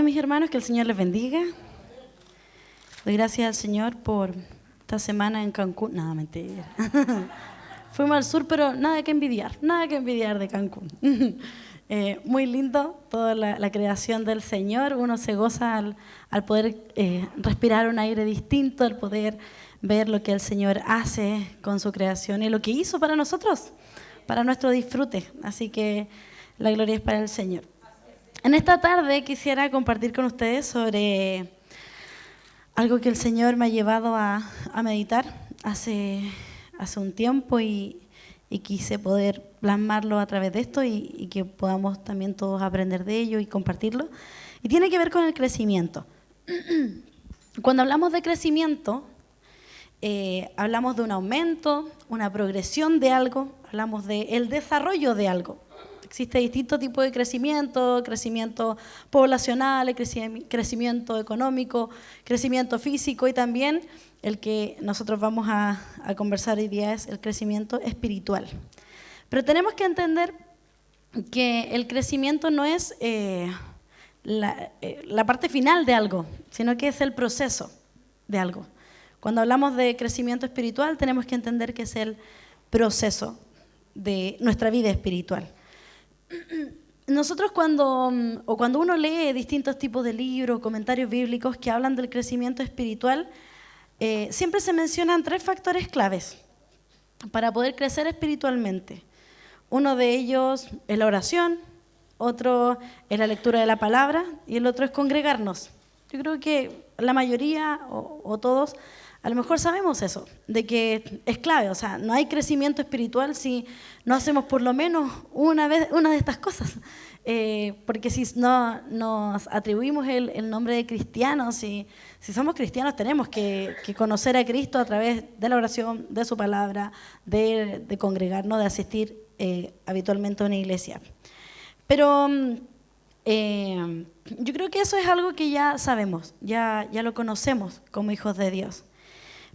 mis hermanos, que el Señor les bendiga. Doy gracias al Señor por esta semana en Cancún. Nada, mentira. Fuimos al sur, pero nada que envidiar de Cancún. Muy lindo toda la creación del Señor. Uno se goza al poder respirar un aire distinto, al poder ver lo que el Señor hace con su creación y lo que hizo para nosotros, para nuestro disfrute. Así que la gloria es para el Señor. En esta tarde quisiera compartir con ustedes sobre algo que el Señor me ha llevado a meditar hace un tiempo y quise poder plasmarlo a través de esto y que podamos también todos aprender de ello y compartirlo. Y tiene que ver con el crecimiento. Cuando hablamos de crecimiento, hablamos de un aumento, una progresión de algo, hablamos del desarrollo de algo. Existe distintos tipos de crecimiento poblacional, crecimiento económico, crecimiento físico y también el que nosotros vamos a conversar hoy día es el crecimiento espiritual. Pero tenemos que entender que el crecimiento no es la parte final de algo, sino que es el proceso de algo. Cuando hablamos de crecimiento espiritual tenemos que entender que es el proceso de nuestra vida espiritual. Nosotros cuando uno lee distintos tipos de libros, comentarios bíblicos que hablan del crecimiento espiritual, siempre se mencionan 3 factores claves para poder crecer espiritualmente. Uno de ellos es la oración, otro es la lectura de la palabra y el otro es congregarnos. Yo creo que la mayoría o todos a lo mejor sabemos eso, de que es clave, o sea, no hay crecimiento espiritual si no hacemos por lo menos una de estas cosas, porque si no nos atribuimos el nombre de cristianos, si somos cristianos tenemos que conocer a Cristo a través de la oración, de su palabra, de congregarnos, de asistir habitualmente a una iglesia. Pero yo creo que eso es algo que ya sabemos, ya lo conocemos como hijos de Dios.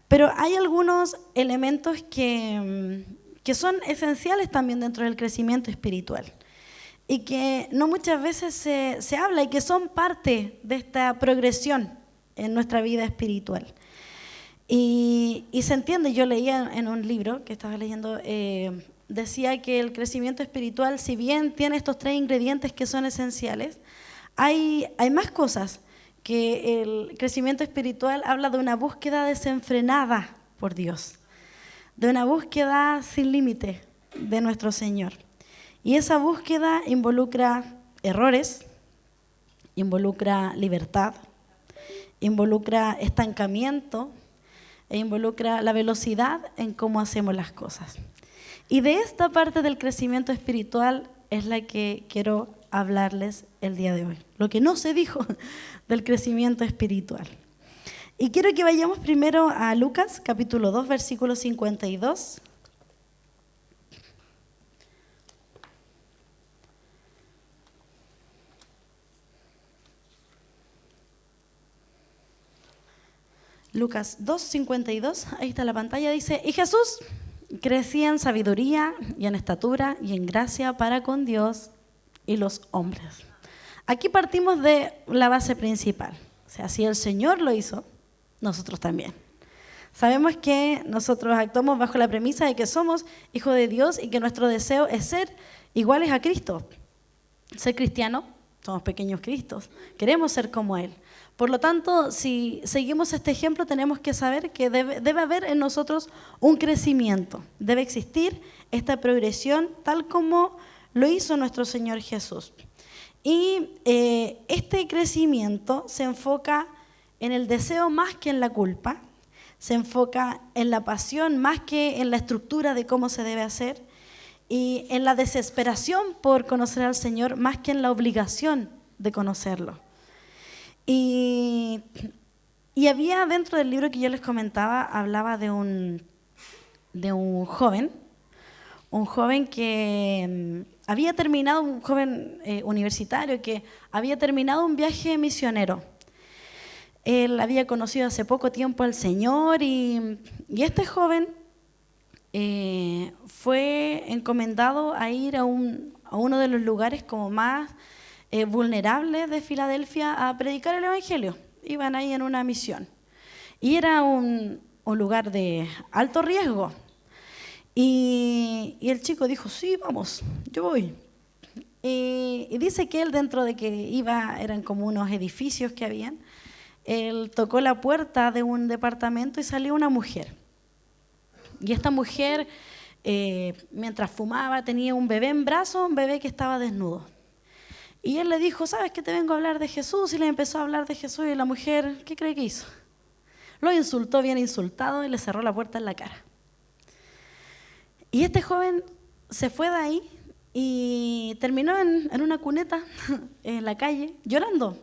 Pero hay algunos elementos que son esenciales también dentro del crecimiento espiritual y que no muchas veces se habla y que son parte de esta progresión en nuestra vida espiritual. Y se entiende, yo leía en un libro que estaba leyendo, decía que el crecimiento espiritual, si bien tiene estos 3 ingredientes que son esenciales, hay más cosas. Que el crecimiento espiritual habla de una búsqueda desenfrenada por Dios, de una búsqueda sin límite de nuestro Señor. Y esa búsqueda involucra errores, involucra libertad, involucra estancamiento e involucra la velocidad en cómo hacemos las cosas. Y de esta parte del crecimiento espiritual es la que quiero hablarles el día de hoy, lo que no se dijo del crecimiento espiritual. Y quiero que vayamos primero a Lucas, capítulo 2, versículo 52. Lucas 2, 52, ahí está la pantalla, dice: y Jesús crecía en sabiduría y en estatura y en gracia para con Dios y los hombres. Aquí partimos de la base principal. O sea, si el Señor lo hizo, nosotros también. Sabemos que nosotros actuamos bajo la premisa de que somos hijos de Dios y que nuestro deseo es ser iguales a Cristo. Ser cristiano, somos pequeños Cristos, queremos ser como Él. Por lo tanto, si seguimos este ejemplo, tenemos que saber que debe haber en nosotros un crecimiento. Debe existir esta progresión tal como lo hizo nuestro Señor Jesús. Y este crecimiento se enfoca en el deseo más que en la culpa, se enfoca en la pasión más que en la estructura de cómo se debe hacer y en la desesperación por conocer al Señor más que en la obligación de conocerlo. Y había dentro del libro que yo les comentaba, hablaba de un joven que había terminado, un joven universitario que había terminado un viaje misionero. Él había conocido hace poco tiempo al Señor y este joven fue encomendado a ir a uno de los lugares como más vulnerables de Filadelfia a predicar el Evangelio. Iban ahí en una misión. Y era un lugar de alto riesgo. Y el chico dijo, sí, vamos, yo voy. Y dice que él, dentro de que iba, eran como unos edificios que habían, él tocó la puerta de un departamento y salió una mujer. Y esta mujer, mientras fumaba, tenía un bebé en brazos, un bebé que estaba desnudo. Y él le dijo, ¿sabes que te vengo a hablar de Jesús? Y le empezó a hablar de Jesús y la mujer, ¿qué cree que hizo? Lo insultó bien insultado y le cerró la puerta en la cara. Y este joven se fue de ahí y terminó en una cuneta en la calle llorando.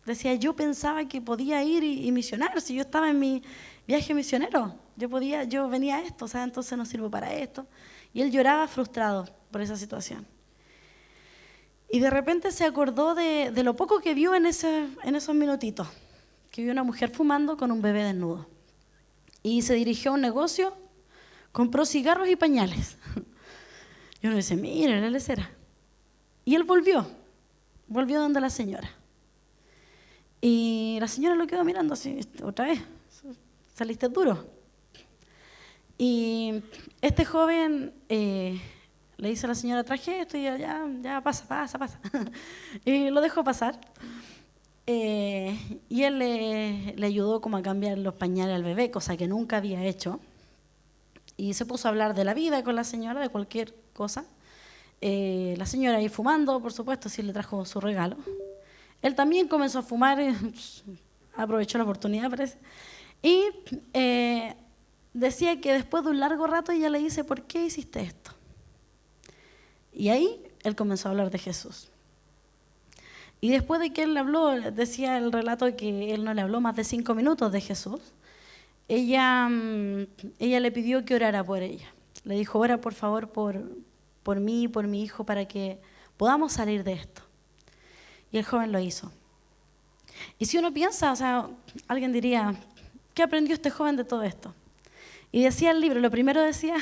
Decía, yo pensaba que podía ir y misionar, si yo estaba en mi viaje misionero, yo venía a esto, o sea, entonces no sirvo para esto. Y él lloraba frustrado por esa situación. Y de repente se acordó de lo poco que vio en esos minutitos, que vio una mujer fumando con un bebé desnudo. Y se dirigió a un negocio, compró cigarros y pañales. Y uno dice, mira, él era. Y él volvió donde la señora. Y la señora lo quedó mirando así, otra vez, saliste duro. Y este joven le dice a la señora, traje esto y ya pasa. Y lo dejó pasar. Y él le ayudó como a cambiar los pañales al bebé, cosa que nunca había hecho. Y se puso a hablar de la vida con la señora, de cualquier cosa. La señora ahí fumando, por supuesto, sí le trajo su regalo. Él también comenzó a fumar, aprovechó la oportunidad, parece. Y decía que después de un largo rato ella le dice, ¿por qué hiciste esto? Y ahí él comenzó a hablar de Jesús. Y después de que él le habló, decía el relato que él no le habló más de 5 minutos de Jesús, ella le pidió que orara por ella. Le dijo, ora por favor por mí y por mi hijo para que podamos salir de esto. Y el joven lo hizo. Y si uno piensa, o sea, alguien diría, ¿qué aprendió este joven de todo esto? Y decía el libro, lo primero decía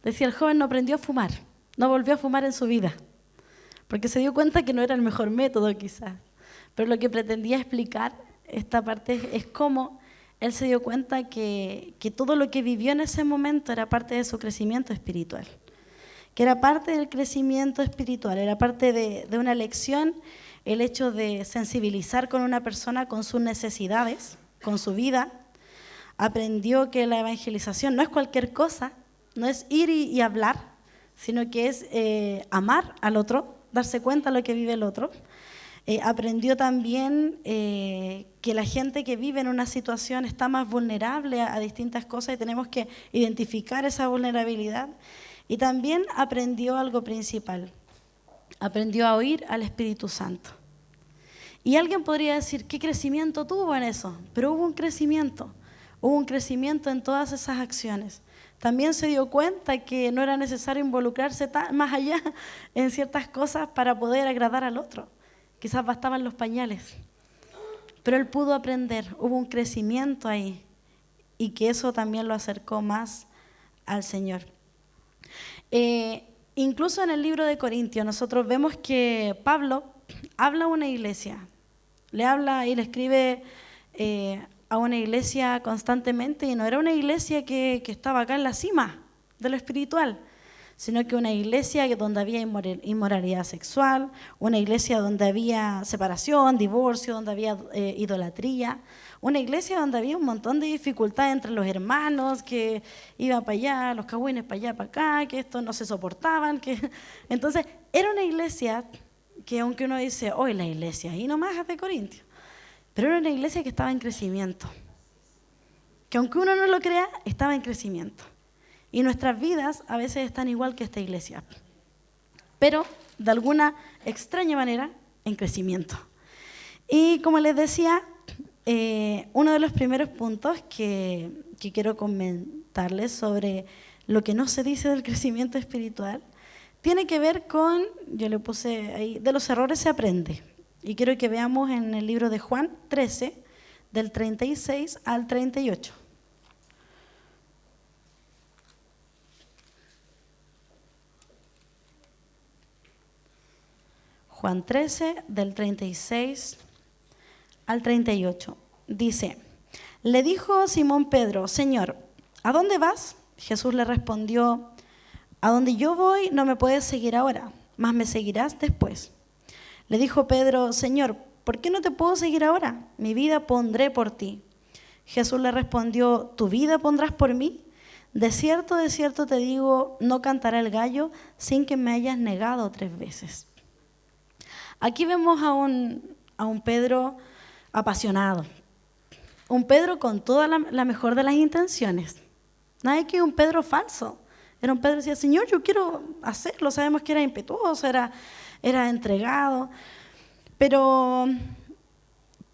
el joven no aprendió a fumar, no volvió a fumar en su vida, porque se dio cuenta que no era el mejor método quizás. Pero lo que pretendía explicar esta parte es cómo él se dio cuenta que todo lo que vivió en ese momento era parte de su crecimiento espiritual, que era parte del crecimiento espiritual, era parte de una lección, el hecho de sensibilizar con una persona con sus necesidades, con su vida. Aprendió que la evangelización no es cualquier cosa, no es ir y hablar, sino que es amar al otro, darse cuenta de lo que vive el otro. Aprendió también que la gente que vive en una situación está más vulnerable a distintas cosas y tenemos que identificar esa vulnerabilidad. Y también aprendió algo principal, aprendió a oír al Espíritu Santo. Y alguien podría decir, ¿qué crecimiento tuvo en eso? Pero hubo un crecimiento en todas esas acciones. También se dio cuenta que no era necesario involucrarse más allá en ciertas cosas para poder agradar al otro. Quizás bastaban los pañales. Pero él pudo aprender, hubo un crecimiento ahí y que eso también lo acercó más al Señor. Incluso en el libro de Corintios nosotros vemos que Pablo habla a una iglesia, le habla y le escribe a una iglesia constantemente, y no era una iglesia que estaba acá en la cima de lo espiritual, sino que una iglesia donde había inmoralidad sexual, una iglesia donde había separación, divorcio, donde había idolatría, una iglesia donde había un montón de dificultades entre los hermanos, que iban para allá, los cagüines para allá, para acá, que estos no se soportaban. Entonces, era una iglesia que, aunque uno dice, hoy la iglesia, y nomás es de Corintios, pero era una iglesia que estaba en crecimiento, que aunque uno no lo crea, estaba en crecimiento. Y nuestras vidas a veces están igual que esta iglesia, pero de alguna extraña manera en crecimiento. Y como les decía, uno de los primeros puntos que quiero comentarles sobre lo que no se dice del crecimiento espiritual tiene que ver con, yo le puse ahí, de los errores se aprende. Y quiero que veamos en el libro de Juan 13, del 36 al 38. Juan 13, del 36 al 38. Dice, le dijo Simón Pedro, Señor, ¿a dónde vas? Jesús le respondió, a donde yo voy no me puedes seguir ahora, mas me seguirás después. Le dijo Pedro, Señor, ¿por qué no te puedo seguir ahora? Mi vida pondré por ti. Jesús le respondió, ¿tu vida pondrás por mí? De cierto te digo, no cantará el gallo sin que me hayas negado 3 veces. Aquí vemos a un Pedro apasionado, un Pedro con toda la mejor de las intenciones. No hay que un Pedro falso. Era un Pedro que decía, Señor, yo quiero hacerlo. Sabemos que era impetuoso, era entregado. Pero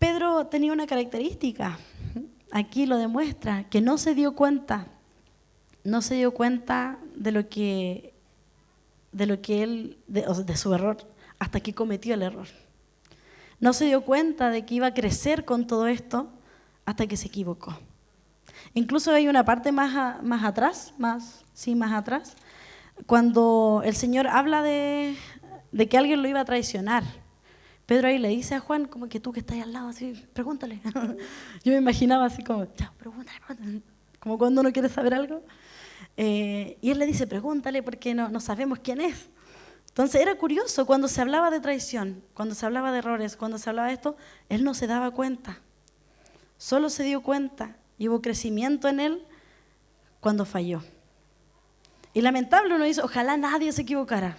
Pedro tenía una característica, aquí lo demuestra, que no se dio cuenta de lo que él, de su error, hasta que cometió el error. No se dio cuenta de que iba a crecer con todo esto hasta que se equivocó. Incluso hay una parte más atrás, cuando el Señor habla de que alguien lo iba a traicionar. Pedro ahí le dice a Juan, como que tú que estás al lado, así, pregúntale. Yo me imaginaba así como, ya, pregúntale, como cuando uno quiere saber algo. Y él le dice, pregúntale porque no sabemos quién es. Entonces era curioso, cuando se hablaba de traición, cuando se hablaba de errores, cuando se hablaba de esto, él no se daba cuenta. Solo se dio cuenta y hubo crecimiento en él cuando falló. Y lamentable, uno dice, ojalá nadie se equivocara.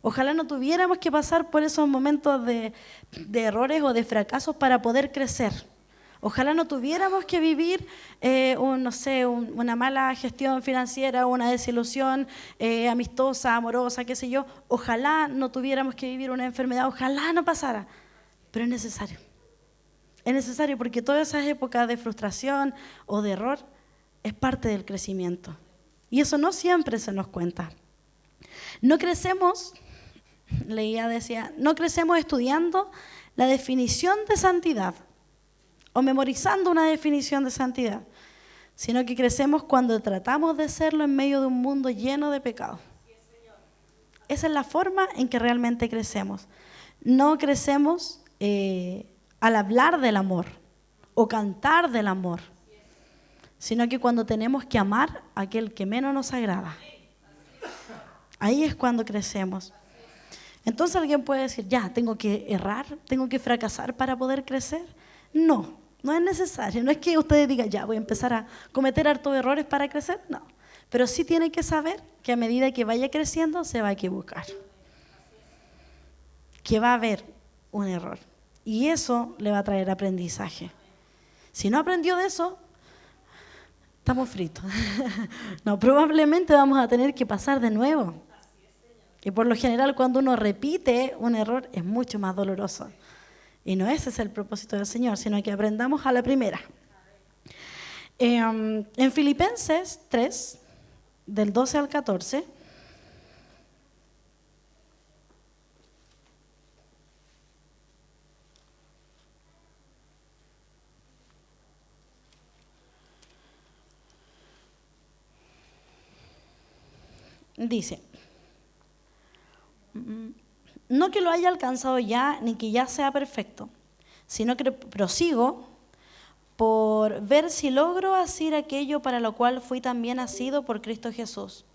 Ojalá no tuviéramos que pasar por esos momentos de errores o de fracasos para poder crecer. Ojalá no tuviéramos que vivir una mala gestión financiera, una desilusión amistosa, amorosa, qué sé yo. Ojalá no tuviéramos que vivir una enfermedad, ojalá no pasara. Pero es necesario. Es necesario porque todas esas épocas de frustración o de error es parte del crecimiento. Y eso no siempre se nos cuenta. No crecemos, no crecemos estudiando la definición de santidad o memorizando una definición de santidad, sino que crecemos cuando tratamos de serlo en medio de un mundo lleno de pecado. Esa es la forma en que realmente crecemos. No crecemos al hablar del amor o cantar del amor, sino que cuando tenemos que amar a aquel que menos nos agrada. Ahí es cuando crecemos. Entonces alguien puede decir, ya, tengo que errar, tengo que fracasar para poder crecer. No es necesario. No es que ustedes digan, ya, voy a empezar a cometer hartos errores para crecer. No, pero sí tiene que saber que a medida que vaya creciendo se va a equivocar. Que va a haber un error. Y eso le va a traer aprendizaje. Si no aprendió de eso, estamos fritos. No, probablemente vamos a tener que pasar de nuevo. Y por lo general cuando uno repite un error es mucho más doloroso. Y no ese es el propósito del Señor, sino que aprendamos a la primera. En Filipenses 3, del 12 al 14, dice, no que lo haya alcanzado ya, ni que ya sea perfecto, sino que prosigo por ver si logro hacer aquello para lo cual fui también nacido por Cristo Jesús.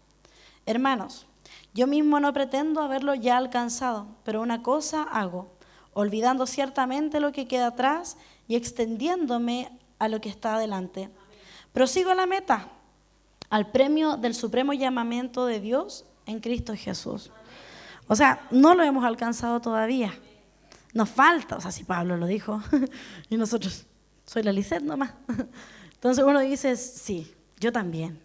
Hermanos, yo mismo no pretendo haberlo ya alcanzado, pero una cosa hago, olvidando ciertamente lo que queda atrás y extendiéndome a lo que está adelante. Prosigo a la meta, al premio del supremo llamamiento de Dios en Cristo Jesús. O sea, no lo hemos alcanzado todavía. Nos falta, o sea, si Pablo lo dijo, y nosotros, soy la Lisette nomás. Entonces uno dice, sí, yo también,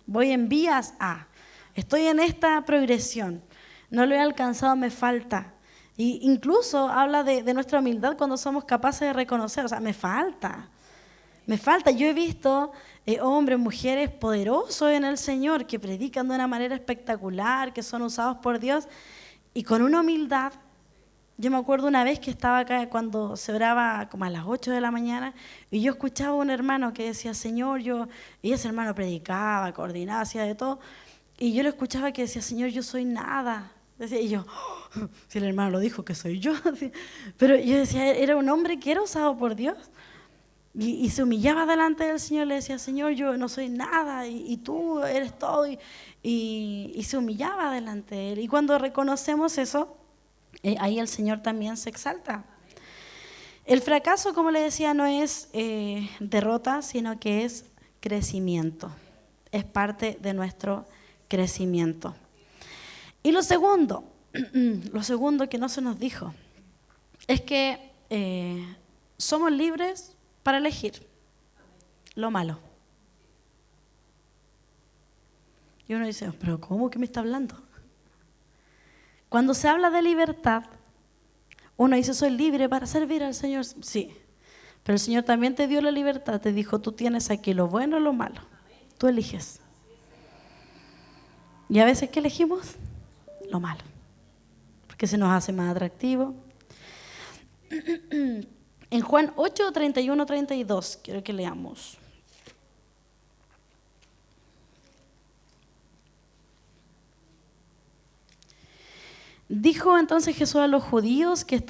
voy en vías a, estoy en esta progresión, no lo he alcanzado, me falta. Y incluso habla de nuestra humildad cuando somos capaces de reconocer, o sea, me falta. Yo he visto hombres, mujeres poderosos en el Señor que predican de una manera espectacular, que son usados por Dios y con una humildad. Yo me acuerdo una vez que estaba acá cuando se oraba como a las 8 de la mañana y yo escuchaba a un hermano que decía, Señor, y ese hermano predicaba, coordinaba, hacía de todo, y yo lo escuchaba que decía, Señor, yo soy nada, Decía, y yo, "Oh, si el hermano lo dijo que soy yo". Pero yo decía, era un hombre que era usado por Dios. Y se humillaba delante del Señor, le decía, Señor, yo no soy nada y tú eres todo. Y se humillaba delante de Él. Y cuando reconocemos eso, ahí el Señor también se exalta. El fracaso, como le decía, no es derrota, sino que es crecimiento. Es parte de nuestro crecimiento. Y lo segundo que no se nos dijo, es que somos libres para elegir lo malo. Y uno dice, pero ¿cómo que me está hablando? Cuando se habla de libertad, uno dice, soy libre para servir al Señor. Sí, pero el Señor también te dio la libertad, te dijo, tú tienes aquí lo bueno y lo malo. Tú eliges. Y a veces, ¿qué elegimos? Lo malo, porque se nos hace más atractivo. En Juan 8, 31, 32, quiero que leamos. Dijo entonces Jesús a los judíos que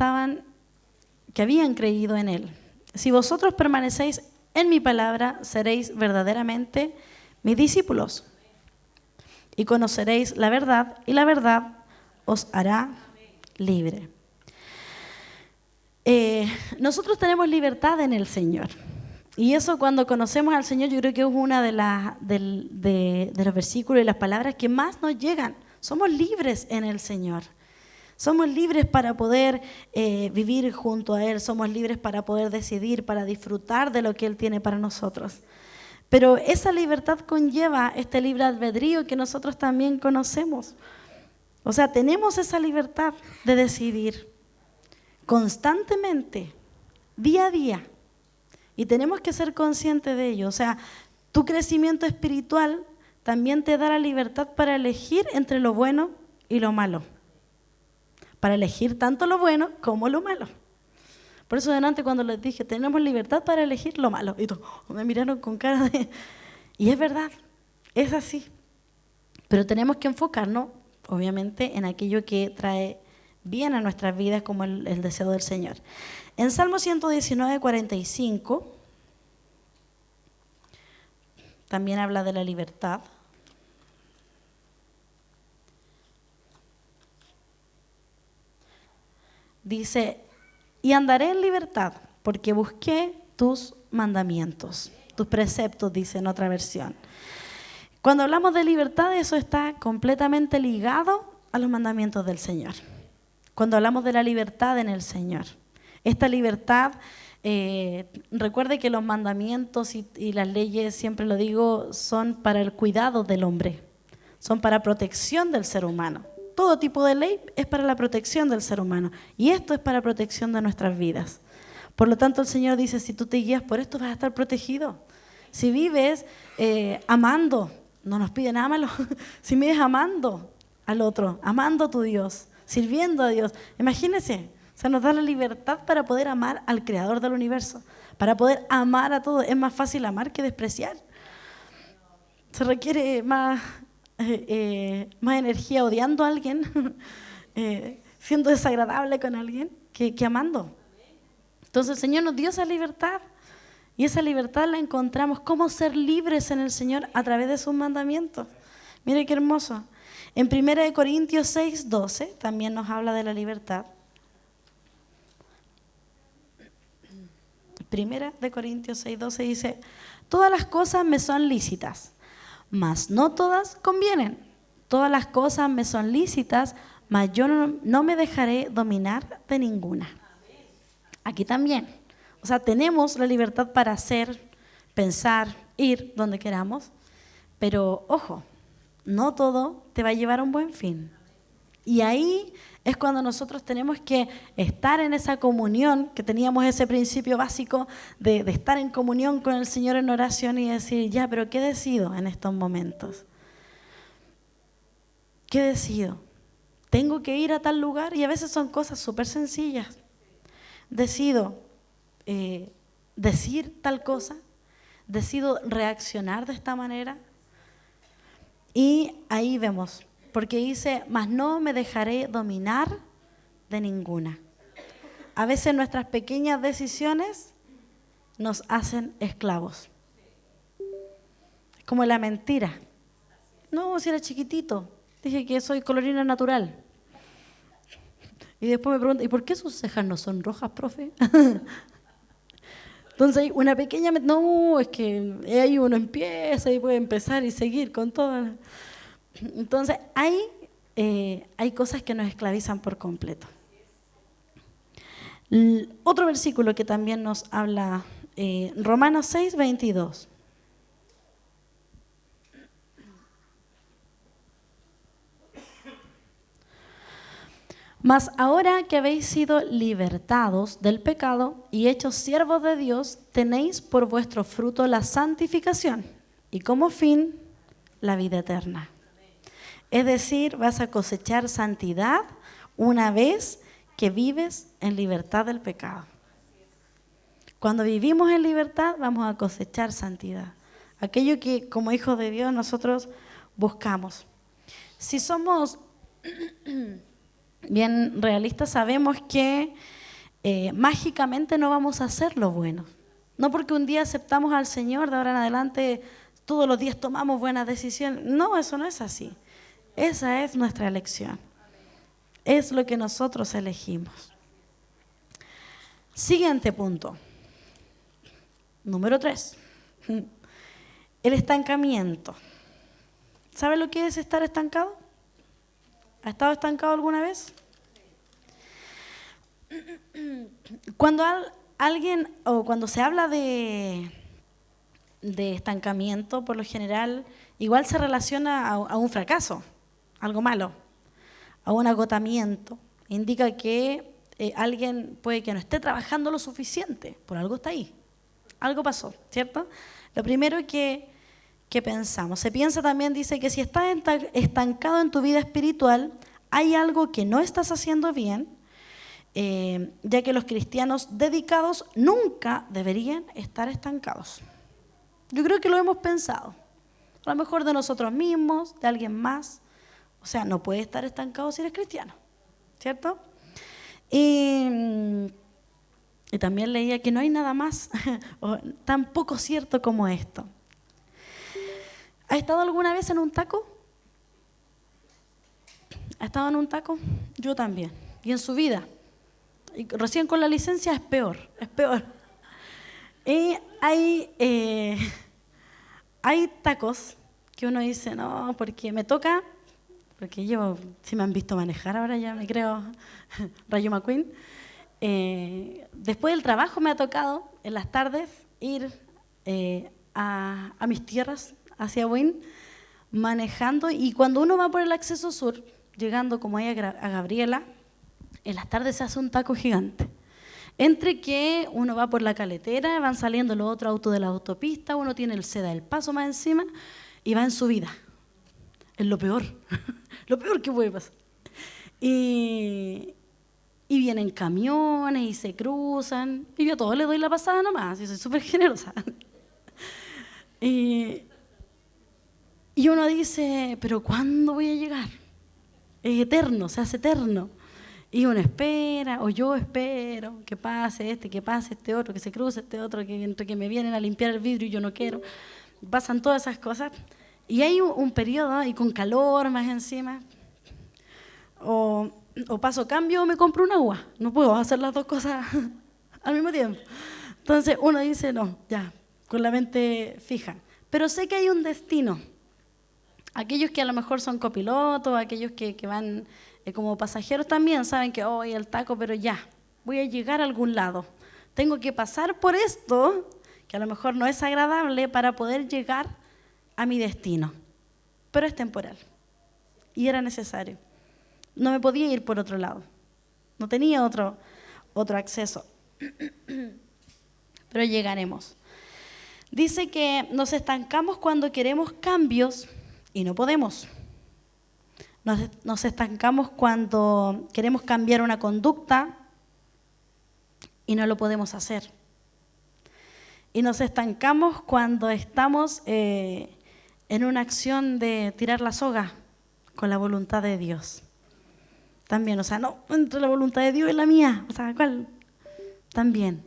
habían creído en Él: si vosotros permanecéis en mi palabra, seréis verdaderamente mis discípulos. Y conoceréis la verdad, y la verdad os hará libre. Nosotros tenemos libertad en el Señor. Y eso, cuando conocemos al Señor, yo creo que es una de los versículos y las palabras que más nos llegan. Somos libres en el Señor. Somos libres para poder vivir junto a Él. Somos libres para poder decidir, para disfrutar de lo que Él tiene para nosotros. Pero esa libertad conlleva este libre albedrío que nosotros también conocemos. O sea, tenemos esa libertad de decidir constantemente, día a día. Y tenemos que ser conscientes de ello. O sea, tu crecimiento espiritual también te da la libertad para elegir entre lo bueno y lo malo. Para elegir tanto lo bueno como lo malo. Por eso delante, cuando les dije, tenemos libertad para elegir lo malo, y todos me miraron con cara de... Y es verdad, es así. Pero tenemos que enfocarnos, obviamente, en aquello que trae bien a nuestras vidas, como el deseo del Señor. En Salmo 119, 45, también habla de la libertad. Dice, y andaré en libertad, porque busqué tus mandamientos, tus preceptos, dice en otra versión. Cuando hablamos de libertad, eso está completamente ligado a los mandamientos del Señor. Cuando hablamos de la libertad en el Señor, esta libertad, recuerde que los mandamientos y las leyes, siempre lo digo, son para el cuidado del hombre, son para protección del ser humano. Todo tipo de ley es para la protección del ser humano, y esto es para protección de nuestras vidas. Por lo tanto, el Señor dice, si tú te guías por esto, vas a estar protegido. Si vives amando, no nos pide nada malo, si vives amando al otro, amando a tu Dios, sirviendo a Dios, imagínense, o sea, nos da la libertad para poder amar al Creador del universo, para poder amar a todos. Es más fácil amar que despreciar. Se requiere más energía odiando a alguien, siendo desagradable con alguien, que amando. Entonces el Señor nos dio esa libertad, y esa libertad la encontramos, cómo ser libres en el Señor a través de sus mandamientos. Mire qué hermoso. En 1 Corintios 6, 12 también nos habla de la libertad. 1 Corintios 6, 12 dice, todas las cosas me son lícitas, mas no todas convienen. Todas las cosas me son lícitas, mas yo no me dejaré dominar de ninguna. Aquí también. O sea, tenemos la libertad para hacer, pensar, ir donde queramos, pero ojo, no todo te va a llevar a un buen fin. Y ahí es cuando nosotros tenemos que estar en esa comunión, que teníamos ese principio básico de estar en comunión con el Señor en oración y decir, ya, pero ¿qué decido en estos momentos? ¿Qué decido? ¿Tengo que ir a tal lugar? Y a veces son cosas súper sencillas. Decido decir tal cosa, decido reaccionar de esta manera. Y ahí vemos porque dice, mas no me dejaré dominar de ninguna. A veces nuestras pequeñas decisiones nos hacen esclavos. Es como la mentira. No, si era chiquitito, dije que soy colorina natural. Y después me preguntan, ¿y por qué sus cejas no son rojas, profe? Entonces hay una pequeña... No, es que ahí uno empieza y puede empezar y seguir con todo. Entonces hay cosas que nos esclavizan por completo. Otro versículo que también nos habla, Romanos 6, 22. Mas ahora que habéis sido libertados del pecado y hechos siervos de Dios, tenéis por vuestro fruto la santificación y como fin la vida eterna. Es decir, vas a cosechar santidad una vez que vives en libertad del pecado. Cuando vivimos en libertad vamos a cosechar santidad. Aquello que como hijos de Dios nosotros buscamos. Si somos bien realistas, sabemos que mágicamente no vamos a hacer lo bueno. No porque un día aceptamos al Señor, de ahora en adelante todos los días tomamos buenas decisiones. No, eso no es así. Esa es nuestra elección. Es lo que nosotros elegimos. Siguiente punto. Número 3. El estancamiento. ¿Sabe lo que es estar estancado? ¿Ha estado estancado alguna vez? Cuando alguien o cuando se habla de estancamiento, por lo general, igual se relaciona a un fracaso, algo malo, a un agotamiento. Indica que alguien puede que no esté trabajando lo suficiente, por algo está ahí, algo pasó, ¿cierto? Lo primero que pensamos, se piensa también, dice que si estás estancado en tu vida espiritual, hay algo que no estás haciendo bien, ya que los cristianos dedicados nunca deberían estar estancados. Yo creo que lo hemos pensado, a lo mejor de nosotros mismos, de alguien más. O sea, no puedes estar estancado si eres cristiano, ¿cierto? Y también leía que no hay nada más tan poco cierto como esto. ¿Ha estado alguna vez en un taco? ¿Ha estado en un taco? Yo también. Y en su vida. Y recién con la licencia es peor, es peor. Y hay tacos que uno dice, no, porque me toca, porque yo, si me han visto manejar ahora ya me creo Rayo McQueen. Después del trabajo me ha tocado en las tardes ir a mis tierras, hacia Buin, manejando, y cuando uno va por el acceso sur, llegando como ahí a Gabriela, en las tardes se hace un taco gigante. Entre que uno va por la caletera, van saliendo los otros autos de la autopista, uno tiene el seda del paso más encima y va en subida. Es lo peor, lo peor que puede pasar. Y vienen camiones y se cruzan, y yo a todos les doy la pasada nomás, yo soy súper generosa. Y uno dice, ¿pero cuándo voy a llegar? Es eterno, se hace eterno. Y uno espera, o yo espero, que pase este otro, que se cruce este otro, que entre que me vienen a limpiar el vidrio y yo no quiero. Pasan todas esas cosas. Y hay un periodo, y con calor más encima, o paso cambio o me compro un agua. No puedo hacer las dos cosas al mismo tiempo. Entonces uno dice, no, ya, con la mente fija. Pero sé que hay un destino. Aquellos que a lo mejor son copilotos, aquellos que van como pasajeros también saben que hoy el taco, pero ya, voy a llegar a algún lado. Tengo que pasar por esto, que a lo mejor no es agradable, para poder llegar a mi destino. Pero es temporal. Y era necesario. No me podía ir por otro lado. No tenía otro acceso. Pero llegaremos. Dice que nos estancamos cuando queremos cambios y no podemos. Nos estancamos cuando queremos cambiar una conducta y no lo podemos hacer. Y nos estancamos cuando estamos en una acción de tirar la soga con la voluntad de Dios. También, o sea, no entre la voluntad de Dios y la mía, o sea, ¿cuál? También.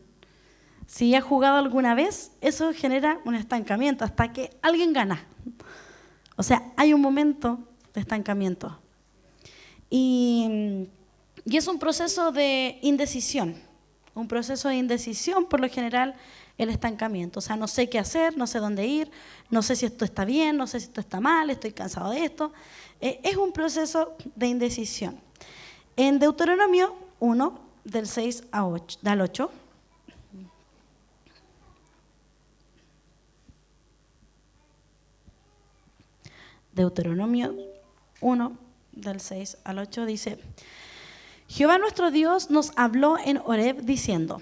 Si has jugado alguna vez, eso genera un estancamiento hasta que alguien gana. O sea, hay un momento de estancamiento. Y es un proceso de indecisión. Un proceso de indecisión, por lo general, el estancamiento. O sea, no sé qué hacer, no sé dónde ir, no sé si esto está bien, no sé si esto está mal, estoy cansado de esto. Es un proceso de indecisión. En Deuteronomio 1, del 6 al 8, Deuteronomio 1, del 6 al 8 dice: Jehová nuestro Dios nos habló en Horeb diciendo: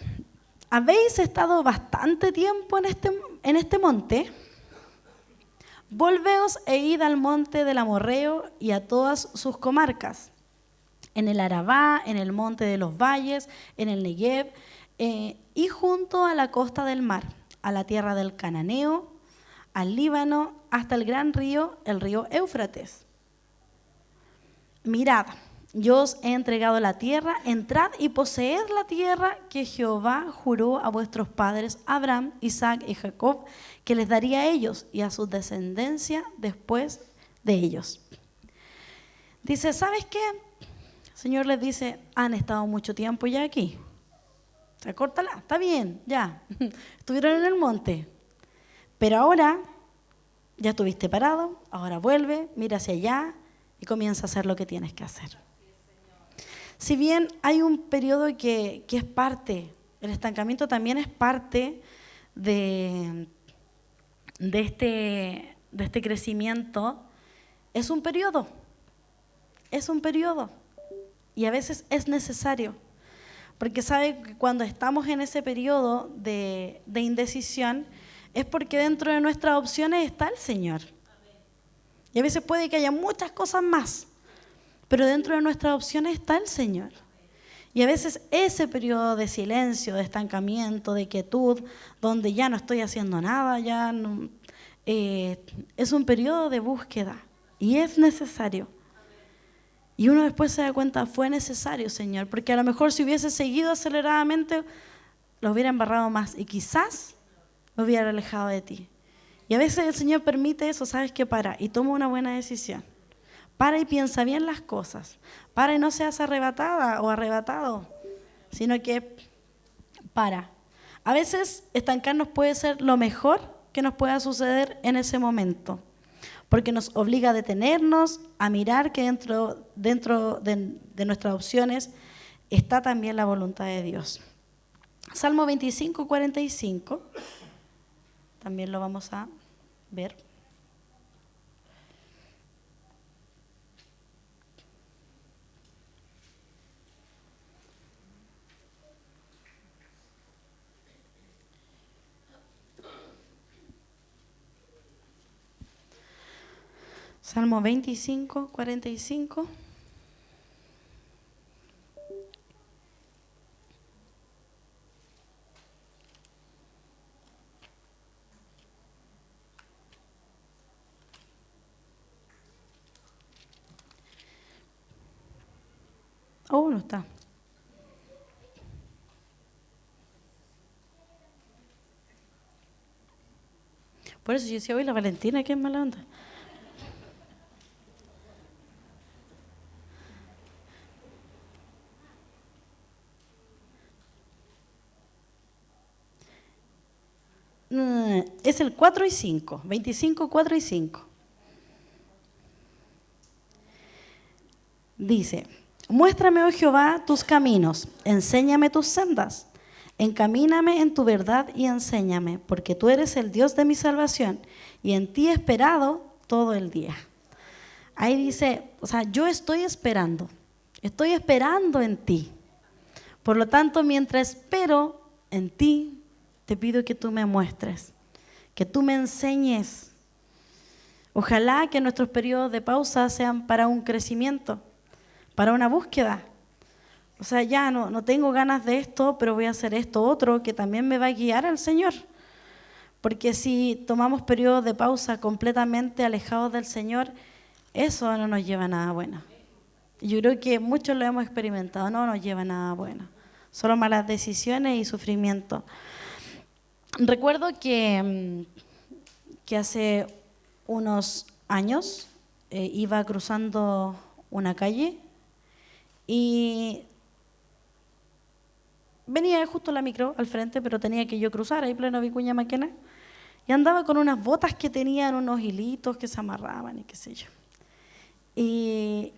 ¿habéis estado bastante tiempo en este monte? Volveos e id al monte del Amorreo y a todas sus comarcas, en el Arabá, en el monte de los valles, en el Negev, y junto a la costa del mar, a la tierra del Cananeo, al Líbano, hasta el gran río, el río Éufrates. Mirad, yo os he entregado la tierra, entrad y poseed la tierra que Jehová juró a vuestros padres, Abraham, Isaac y Jacob, que les daría a ellos y a su descendencia después de ellos. Dice, ¿sabes qué? El Señor les dice, han estado mucho tiempo ya aquí. O sea, córtala, está bien, ya. Estuvieron en el monte. Pero ahora ya estuviste parado, ahora vuelve, mira hacia allá y comienza a hacer lo que tienes que hacer. Si bien hay un periodo que es parte, el estancamiento también es parte de este crecimiento, es un periodo. Y a veces es necesario. Porque sabe que cuando estamos en ese periodo de indecisión, es porque dentro de nuestras opciones está el Señor. Y a veces puede que haya muchas cosas más, pero dentro de nuestras opciones está el Señor. Y a veces ese periodo de silencio, de estancamiento, de quietud, donde ya no estoy haciendo nada, ya no, es un periodo de búsqueda y es necesario. Y uno después se da cuenta, fue necesario, Señor, porque a lo mejor si hubiese seguido aceleradamente, lo hubiera embarrado más y quizás me hubiera alejado de ti. Y a veces el Señor permite eso, ¿sabes qué? Para y toma una buena decisión. Para y piensa bien las cosas. Para y no seas arrebatada o arrebatado, sino que para. A veces estancarnos puede ser lo mejor que nos pueda suceder en ese momento, porque nos obliga a detenernos, a mirar que dentro de nuestras opciones está también la voluntad de Dios. Salmo 25, 45, también lo vamos a ver. Salmo 25, 45. Oh, no está. Por eso yo decía, hoy la Valentina, qué mala onda. Es el 4 y 5, 25, 4 y 5. Dice, muéstrame, oh Jehová, tus caminos, enséñame tus sendas, encamíname en tu verdad y enséñame, porque tú eres el Dios de mi salvación y en ti he esperado todo el día. Ahí dice, o sea, yo estoy esperando en ti. Por lo tanto, mientras espero en ti, te pido que tú me muestres, que tú me enseñes. Ojalá que nuestros periodos de pausa sean para un crecimiento, para una búsqueda. O sea, ya no tengo ganas de esto, pero voy a hacer esto otro que también me va a guiar al Señor. Porque si tomamos periodos de pausa completamente alejados del Señor, eso no nos lleva a nada bueno. Yo creo que muchos lo hemos experimentado, no nos lleva a nada bueno. Solo malas decisiones y sufrimiento. Recuerdo que hace unos años iba cruzando una calle y venía justo la micro al frente, pero tenía que yo cruzar ahí pleno Vicuña Maquena, y andaba con unas botas que tenían unos hilitos que se amarraban y qué sé yo. Y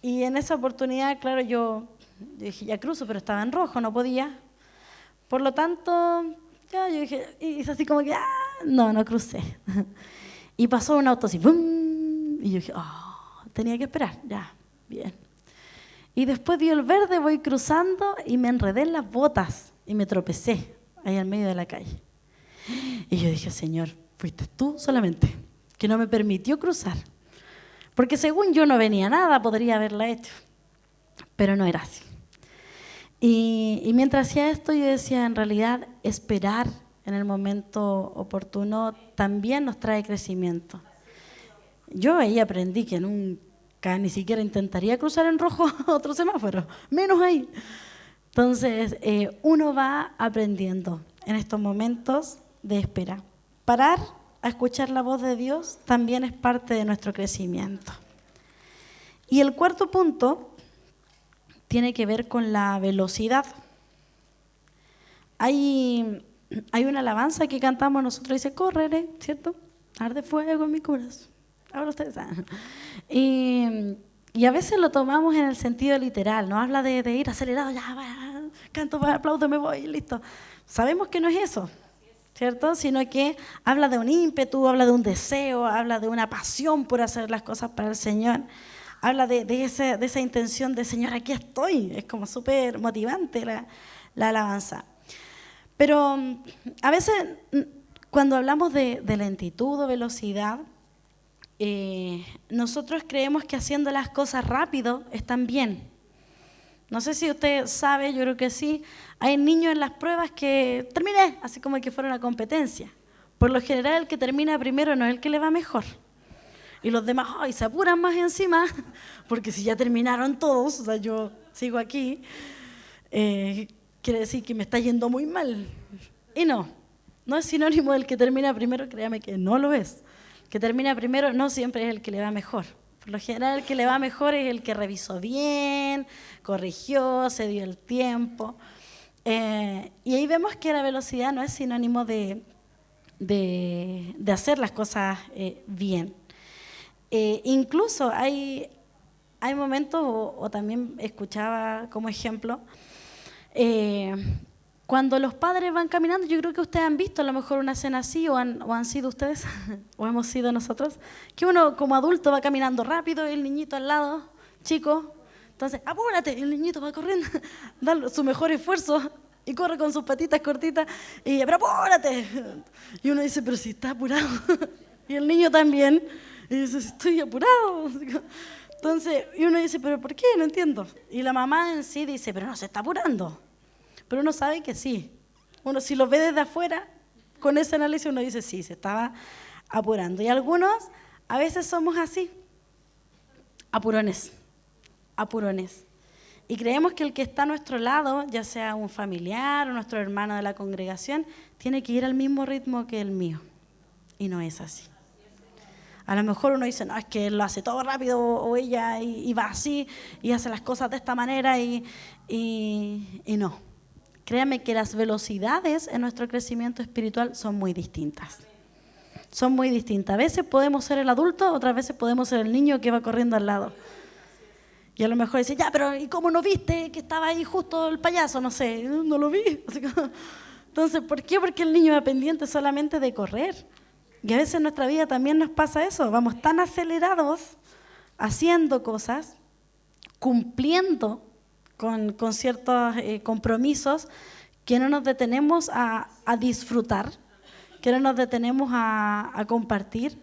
en esa oportunidad, claro, yo dije, ya cruzo, pero estaba en rojo, no podía. Por lo tanto, ya yo dije, y hice así como que, no crucé. Y pasó un auto así, ¡bum! Y yo dije, tenía que esperar, ya, bien. Y después dio el verde, voy cruzando y me enredé en las botas y me tropecé ahí en medio de la calle. Y yo dije, Señor, fuiste tú solamente, que no me permitió cruzar. Porque según yo no venía nada, podría haberla hecho, pero no era así. Y mientras hacía esto yo decía, en realidad esperar en el momento oportuno también nos trae crecimiento. Yo ahí aprendí que nunca ni siquiera intentaría cruzar en rojo otro semáforo, menos ahí. Entonces uno va aprendiendo en estos momentos de espera. Parar a escuchar la voz de Dios también es parte de nuestro crecimiento. Y el cuarto punto tiene que ver con la velocidad. Hay una alabanza que cantamos nosotros, dice, correré, ¿cierto? Arde fuego en mi corazón. Ahora ustedes saben. Y a veces lo tomamos en el sentido literal, no habla de ir acelerado, ya, va, canto, aplaudo, me voy, listo. Sabemos que no es eso, ¿cierto? Sino que habla de un ímpetu, habla de un deseo, habla de una pasión por hacer las cosas para el Señor. Habla de esa intención de, Señor, aquí estoy. Es como súper motivante la alabanza. Pero a veces, cuando hablamos de lentitud o velocidad, nosotros creemos que haciendo las cosas rápido están bien. No sé si usted sabe, yo creo que sí, hay niños en las pruebas que terminé, así como que fuera una competencia. Por lo general, el que termina primero no es el que le va mejor. Y los demás se apuran más encima, porque si ya terminaron todos, o sea, yo sigo aquí, quiere decir que me está yendo muy mal. Y no es sinónimo del que termina primero, créame que no lo es. El que termina primero no siempre es el que le va mejor. Por lo general, el que le va mejor es el que revisó bien, corrigió, se dio el tiempo. Y ahí vemos que la velocidad no es sinónimo de hacer las cosas bien. Incluso hay momentos, o también escuchaba como ejemplo, cuando los padres van caminando, yo creo que ustedes han visto a lo mejor una escena así, o han sido ustedes, o hemos sido nosotros, que uno como adulto va caminando rápido y el niñito al lado, chico, entonces apúrate, y el niñito va corriendo, da su mejor esfuerzo y corre con sus patitas cortitas, y pero apúrate, y uno dice, pero si está apurado, y el niño también, y dice, estoy apurado. Entonces, y uno dice, ¿pero por qué? No entiendo. Y la mamá en sí dice, pero no se está apurando. Pero uno sabe que sí. Uno si lo ve desde afuera, con ese análisis uno dice, sí, se estaba apurando. Y algunos a veces somos así, apurones. Y creemos que el que está a nuestro lado, ya sea un familiar o nuestro hermano de la congregación, tiene que ir al mismo ritmo que el mío. Y no es así. A lo mejor uno dice, no, es que él lo hace todo rápido, o ella, y va así, y hace las cosas de esta manera, y no. Créame que las velocidades en nuestro crecimiento espiritual son muy distintas. Son muy distintas. A veces podemos ser el adulto, otras veces podemos ser el niño que va corriendo al lado. Y a lo mejor dice, ya, pero ¿y cómo no viste que estaba ahí justo el payaso? No sé, no lo vi. Entonces, ¿por qué? Porque el niño va pendiente solamente de correr. Y a veces en nuestra vida también nos pasa eso. Vamos tan acelerados haciendo cosas, cumpliendo con ciertos compromisos, que no nos detenemos a disfrutar, que no nos detenemos a compartir.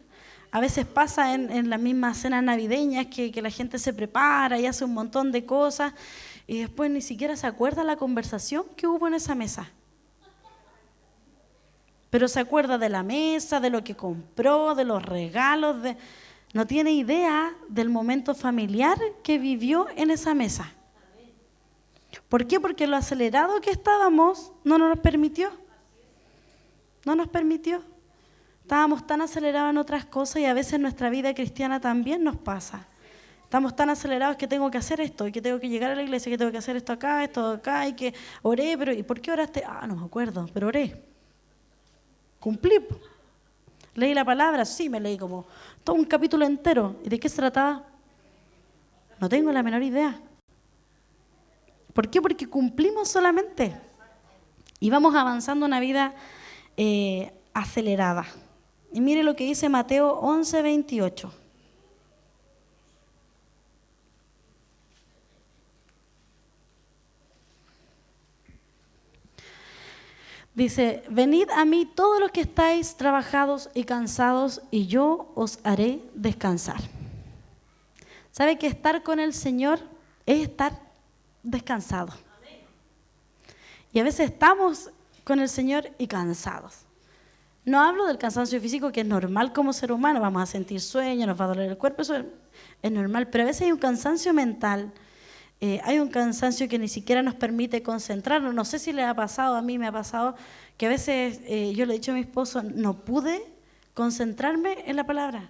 A veces pasa en las mismas cenas navideñas que la gente se prepara y hace un montón de cosas y después ni siquiera se acuerda la conversación que hubo en esa mesa. Pero se acuerda de la mesa, de lo que compró, de los regalos, No tiene idea del momento familiar que vivió en esa mesa. ¿Por qué? Porque lo acelerado que estábamos no nos permitió. No nos permitió. Estábamos tan acelerados en otras cosas y a veces en nuestra vida cristiana también nos pasa. Estamos tan acelerados que tengo que hacer esto, y que tengo que llegar a la iglesia, que tengo que hacer esto acá, y que oré, pero ¿y por qué oraste? No me acuerdo, pero oré. Cumplí. ¿Leí la palabra? Sí, me leí como todo un capítulo entero. ¿Y de qué se trataba? No tengo la menor idea. ¿Por qué? Porque cumplimos solamente. Y vamos avanzando una vida acelerada. Y mire lo que dice Mateo 11:28. Dice, venid a mí todos los que estáis trabajados y cansados, y yo os haré descansar. ¿Sabe que estar con el Señor es estar descansado? Y a veces estamos con el Señor y cansados. No hablo del cansancio físico, que es normal como ser humano, vamos a sentir sueño, nos va a doler el cuerpo, eso es normal, pero a veces hay un cansancio mental. Hay un cansancio que ni siquiera nos permite concentrarnos. No sé si le ha pasado, a mí me ha pasado, que a veces yo le he dicho a mi esposo, no pude concentrarme en la palabra.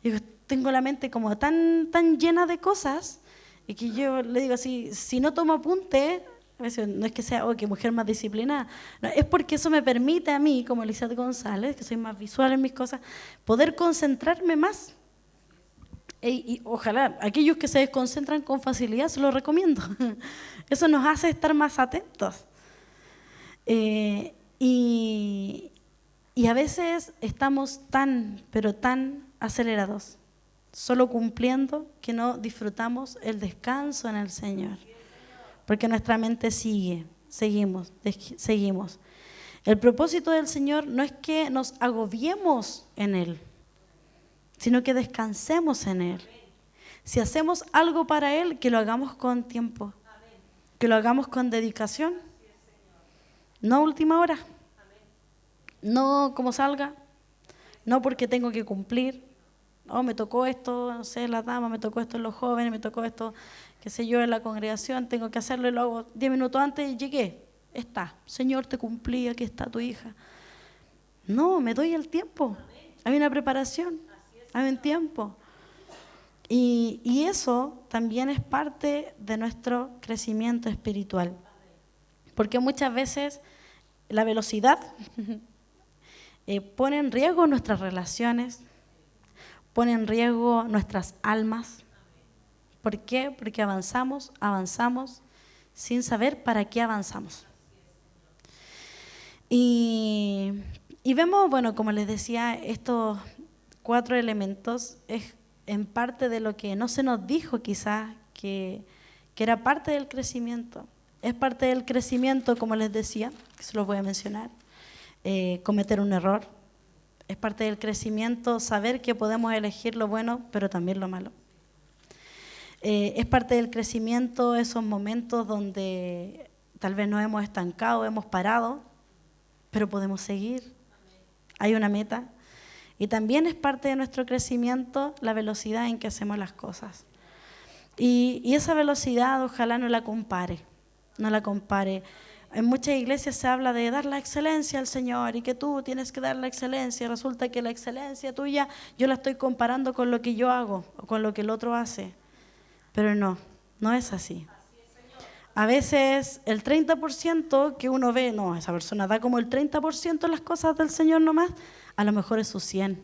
Digo, tengo la mente como tan llena de cosas, y que yo le digo así, si no tomo apunte, a veces no es que sea, qué mujer más disciplinada, no, es porque eso me permite a mí, como Elizabeth González, que soy más visual en mis cosas, poder concentrarme más. Y ojalá aquellos que se desconcentran con facilidad, se lo recomiendo. Eso nos hace estar más atentos. Y a veces estamos pero tan acelerados, solo cumpliendo, que no disfrutamos el descanso en el Señor. Porque nuestra mente seguimos. El propósito del Señor no es que nos agobiemos en Él, sino que descansemos en Él. Si hacemos algo para Él, que lo hagamos con tiempo, que lo hagamos con dedicación, no a última hora, no como salga, no porque tengo que cumplir, me tocó esto, no sé, la dama, me tocó esto en los jóvenes, me tocó esto, qué sé yo, en la congregación, tengo que hacerlo y lo hago 10 minutos antes y llegué, está, Señor, te cumplí, aquí está tu hija. No, me doy el tiempo, hay una preparación. Hay un tiempo. Y eso también es parte de nuestro crecimiento espiritual. Porque muchas veces la velocidad pone en riesgo nuestras relaciones, pone en riesgo nuestras almas. ¿Por qué? Porque avanzamos sin saber para qué avanzamos. Y vemos, bueno, como les decía, estos 4 elementos es en parte de lo que no se nos dijo quizás que era parte del crecimiento. Es parte del crecimiento, como les decía, que se los voy a mencionar, cometer un error. Es parte del crecimiento saber que podemos elegir lo bueno, pero también lo malo. Es parte del crecimiento esos momentos donde tal vez nos hemos estancado, hemos parado, pero podemos seguir. Hay una meta. Y también es parte de nuestro crecimiento la velocidad en que hacemos las cosas. Y esa velocidad ojalá no la compare. En muchas iglesias se habla de dar la excelencia al Señor y que tú tienes que dar la excelencia. Resulta que la excelencia tuya yo la estoy comparando con lo que yo hago o con lo que el otro hace. Pero no es así. A veces el 30% que uno ve, no, esa persona da como el 30% de las cosas del Señor nomás, a lo mejor es su 100%.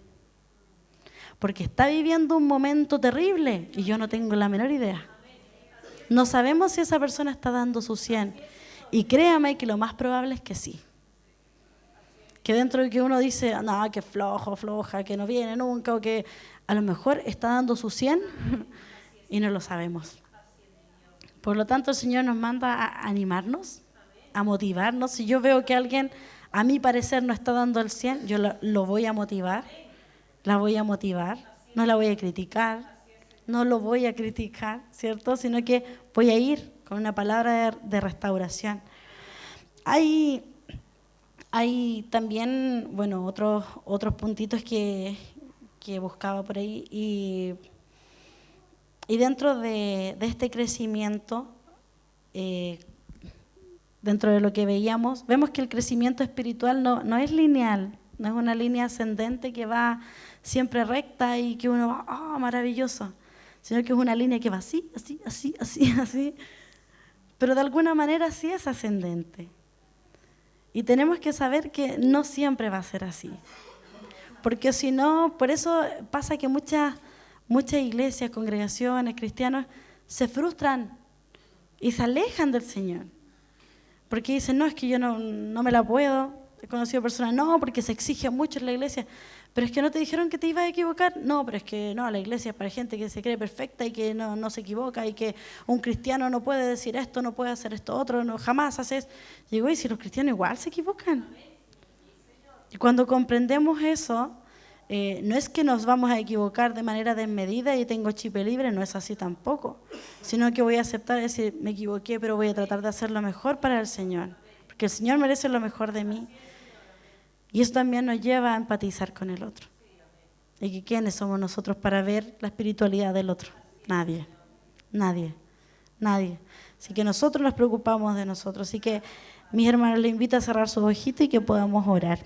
Porque está viviendo un momento terrible y yo no tengo la menor idea. No sabemos si esa persona está dando su 100%. Y créame que lo más probable es que sí. Que dentro de que uno dice, no, que flojo, floja, que no viene nunca, o que a lo mejor está dando su 100% y no lo sabemos. Por lo tanto, el Señor nos manda a animarnos, a motivarnos. Si yo veo que alguien, a mi parecer, no está dando el 100%, yo lo voy a motivar, la voy a motivar, no la voy a criticar, no lo voy a criticar, ¿cierto? Sino que voy a ir con una palabra de restauración. Hay también, bueno, otros puntitos que que buscaba por ahí. Y dentro de este crecimiento, dentro de lo que veíamos, vemos que el crecimiento espiritual no es lineal, no es una línea ascendente que va siempre recta y que uno va, ¡oh, maravilloso! Sino que es una línea que va así, así, así, así, así. Pero de alguna manera sí es ascendente. Y tenemos que saber que no siempre va a ser así. Porque si no, por eso pasa que muchas iglesias, congregaciones, cristianos se frustran y se alejan del Señor. Porque dicen, no, es que yo no me la puedo. He conocido personas, no, porque se exige mucho en la iglesia. Pero es que no te dijeron que te ibas a equivocar. No, pero es que no, la iglesia es para gente que se cree perfecta y que no se equivoca y que un cristiano no puede decir esto, no puede hacer esto otro, no, jamás haces. Digo, y si los cristianos igual se equivocan. Y cuando comprendemos eso, no es que nos vamos a equivocar de manera desmedida y tengo chip libre, no es así tampoco, sino que voy a aceptar y decir, me equivoqué, pero voy a tratar de hacer lo mejor para el Señor, porque el Señor merece lo mejor de mí. Y eso también nos lleva a empatizar con el otro. ¿Y que quiénes somos nosotros para ver la espiritualidad del otro? Nadie, nadie, nadie. Así que nosotros nos preocupamos de nosotros. Así que mis hermanos, les invito a cerrar sus ojitos y que podamos orar.